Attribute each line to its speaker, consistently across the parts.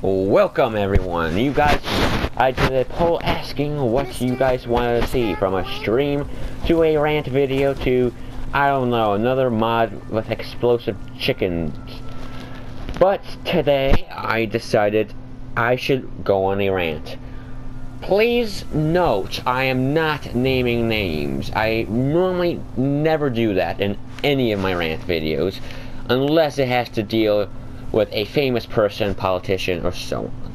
Speaker 1: Welcome everyone. You guys, I did a poll asking what you guys wanted to see, from a stream to a rant video to, I don't know, another mod with explosive chickens. But today I decided I should go on a rant. Please note, I am not naming names. I normally never do that in any of my rant videos, unless it has to deal with a famous person, politician, or so on.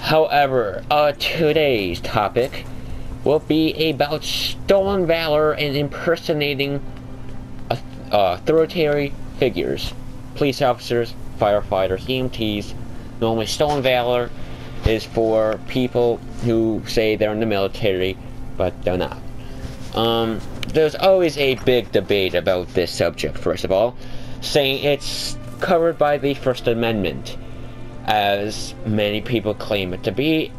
Speaker 1: However, today's topic will be about stolen valor and impersonating authoritarian figures. Police officers, firefighters, EMTs. Normally, stolen valor is for people who say they're in the military, but they're not. There's always a big debate about this subject, first of all, saying it's covered by the First Amendment, as many people claim it to be.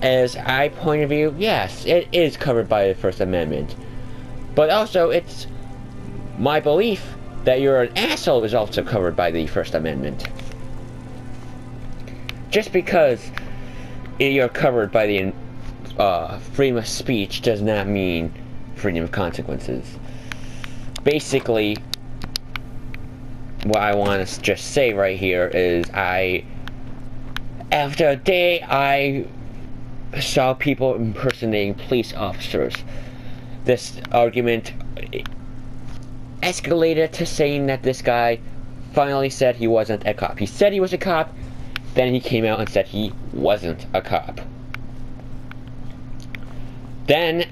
Speaker 1: As I point of view, yes, it is covered by the First Amendment. But also, it's my belief that you're an asshole is also covered by the First Amendment. Just because you're covered by the freedom of speech does not mean freedom of consequences. Basically, what I want to just say right here is after a day I saw people impersonating police officers. This argument escalated to saying that this guy finally said he wasn't a cop. He said he was a cop, then he came out and said he wasn't a cop. Then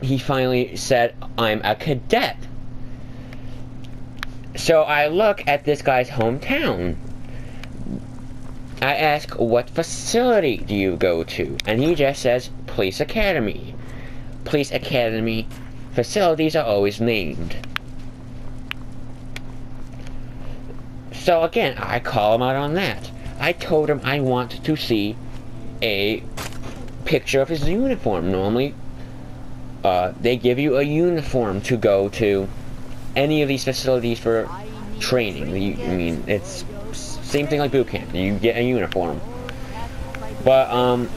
Speaker 1: he finally said, I'm a cadet. So I look at this guy's hometown. I ask, what facility do you go to? And he just says, Police Academy. Police Academy facilities are always named. So again, I call him out on that. I told him I want to see a picture of his uniform. Normally, they give you a uniform to go to any of these facilities for training. I mean, it's same thing like boot camp. You get a uniform. But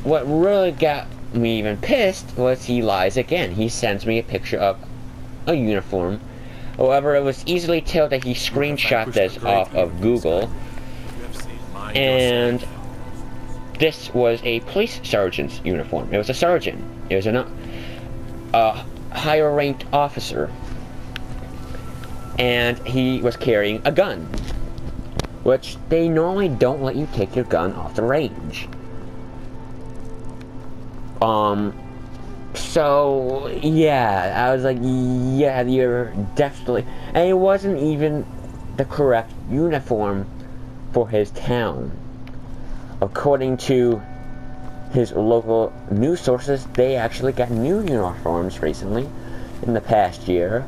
Speaker 1: what really got me even pissed was he lies again. He sends me a picture of a uniform. However, it was easily told that he screenshot this off of Google, and this was a police sergeant's uniform. It was a sergeant. It was a higher ranked officer, and he was carrying a gun, which they normally don't let you take your gun off the range. So yeah, I was like, yeah, you're definitely, and it wasn't even the correct uniform for his town. According to his local news sources, they actually got new uniforms recently, in the past year,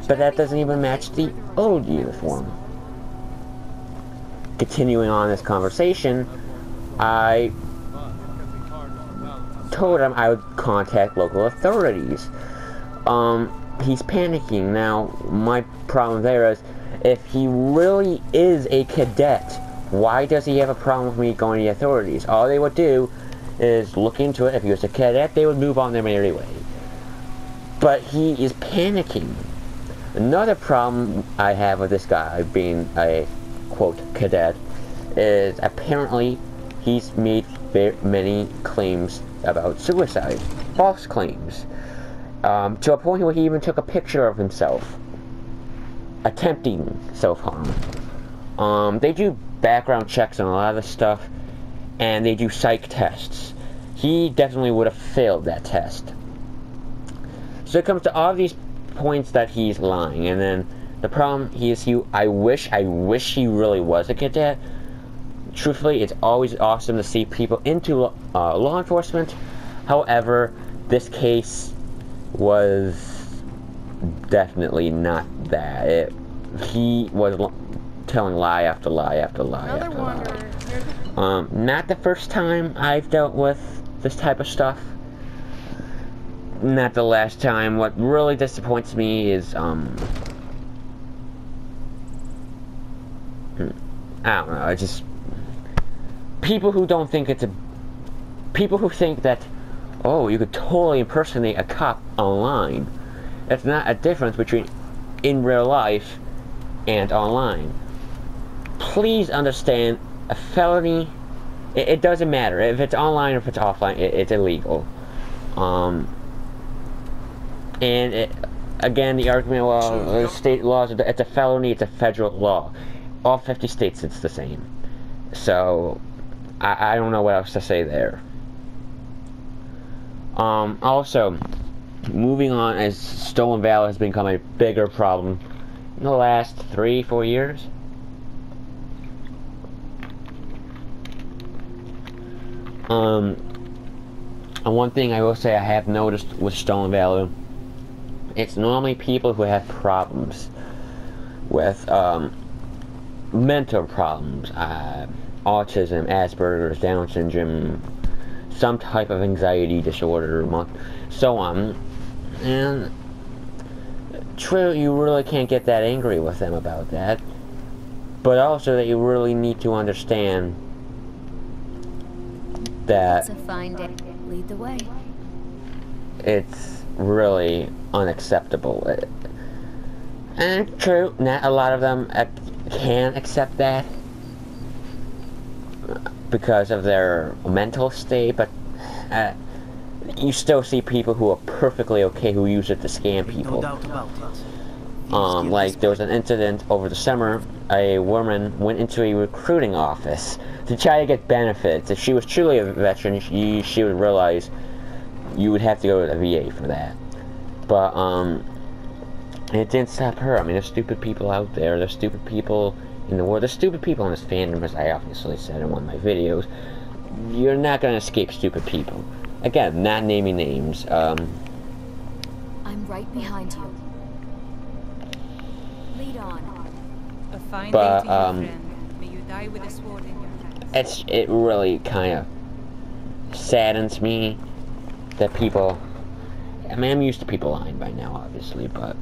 Speaker 1: but that doesn't even match the old uniform. Continuing on this conversation, I told him I would contact local authorities. He's panicking. Now, my problem there is, if he really is a cadet, why does he have a problem with me going to the authorities? All they would do is look into it. If he was a cadet, they would move on their merry way. But he is panicking. Another problem I have with this guy being a, quote, cadet, is apparently he's made many claims about suicide. False claims. To a point where he even took a picture of himself attempting self-harm. They do background checks on a lot of this stuff, and they do psych tests. He definitely would have failed that test. So it comes to all these points that he's lying, and then the problem I wish he really was a cadet. Truthfully, it's always awesome to see people into law enforcement. However, this case was definitely not that. He was telling lie after lie after lie after lie. Not the first time I've dealt with this type of stuff. Not the last time. What really disappoints me is I don't know, I just... People who don't think it's a... People who think that, oh, you could totally impersonate a cop online. That's not a difference between in real life and online. Please understand, a felony, it doesn't matter. If it's online or if it's offline, it's illegal. Again, the argument, well, state laws, it's a felony, it's a federal law. All 50 states, it's the same. So, I don't know what else to say there. Also, moving on, as stolen valor has become a bigger problem in the last 3-4 years. And one thing I will say I have noticed with stolen valor, it's normally people who have problems with, mental problems, autism, Asperger's, Down syndrome, some type of anxiety disorder, so on. And true, you really can't get that angry with them about that, but also that you really need to understand that
Speaker 2: it's a fine day. Lead the way.
Speaker 1: It's really unacceptable. And true, not a lot of them can accept that because of their mental state, but you still see people who are perfectly okay who use it to scam people.
Speaker 3: No doubt about it.
Speaker 1: Like there was an incident over the summer, a woman went into a recruiting office to try to get benefits. If she was truly a veteran, she would realize you would have to go to the VA for that. But it didn't stop her. I mean, there's stupid people out there. There's stupid people in the world. There's stupid people in this fandom, as I obviously said in one of my videos. You're not going to escape stupid people. Again, not naming names.
Speaker 2: I'm right behind you. Lead on.
Speaker 4: A fine
Speaker 1: But,
Speaker 4: day to you, friend. May you die with a sword in your hands.
Speaker 1: It really kind of saddens me that people... I mean, I'm used to people lying by now, obviously, but...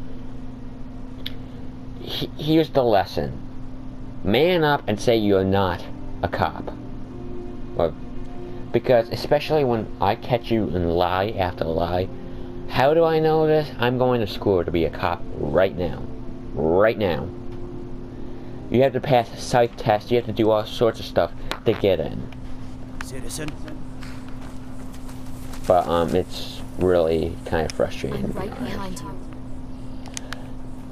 Speaker 1: Here's the lesson. Man up and say you're not a cop. Or, because, especially when I catch you in lie after lie, how do I know this? I'm going to school to be a cop right now. Right now. You have to pass a psych test, you have to do all sorts of stuff to get in.
Speaker 3: Citizen.
Speaker 1: But, it's really kind of frustrating.
Speaker 2: I'm right behind you.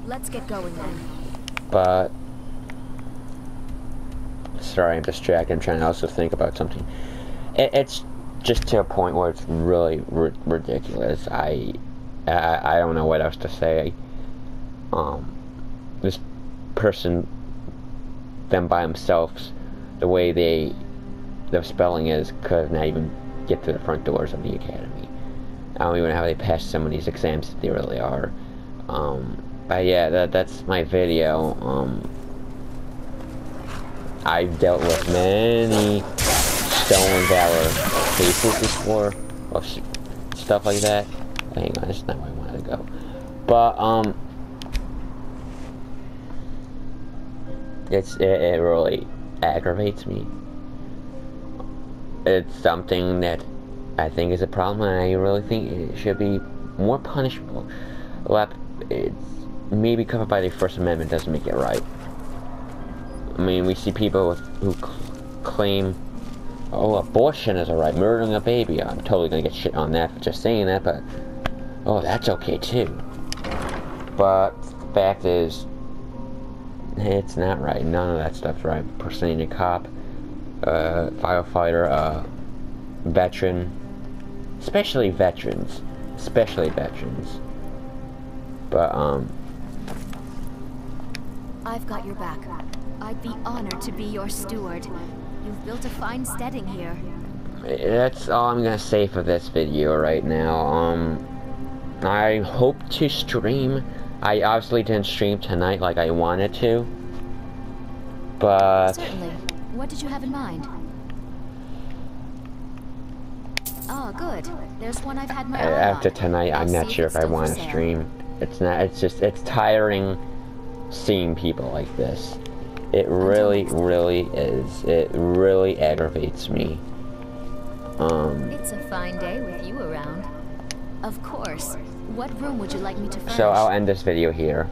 Speaker 2: Let's get going then.
Speaker 1: But... Sorry, I'm distracted. I'm trying to also think about something. It's just to a point where it's really ridiculous. I don't know what else to say. This person, them by themselves, the way their spelling is, could not even get to the front doors of the academy. I don't even know how they pass some of these exams that they really are. But yeah, that's my video. I've dealt with many stolen valor cases before, or stuff like that. Hang on, that's not where I wanted to go. But, it really aggravates me. It's something that I think is a problem, and I really think it should be more punishable. It's maybe covered by the First Amendment doesn't make it right. I mean, we see people who claim, oh, abortion is alright, murdering a baby. I'm totally gonna get shit on that for just saying that, but, oh, that's okay too. But, the fact is, it's not right. None of that stuff's right. Impersonating a cop, firefighter, veteran, especially veterans. But,
Speaker 2: I've got your back. I'd be honored to be your steward. You've built a fine steading here.
Speaker 1: that's all I'm gonna say for this video right now. I hope to stream. I obviously didn't stream tonight like I wanted to, but...
Speaker 2: Certainly. What did you have in mind? Oh, good. There's one I've had my eye
Speaker 1: after
Speaker 2: on.
Speaker 1: tonight, I'm not sure if I want to stream. It's tiring seeing people like this. It really, really is. It really aggravates me.
Speaker 2: It's a fine day with you around. Of course. What room would you like me to furnish?
Speaker 1: So I'll end this video here.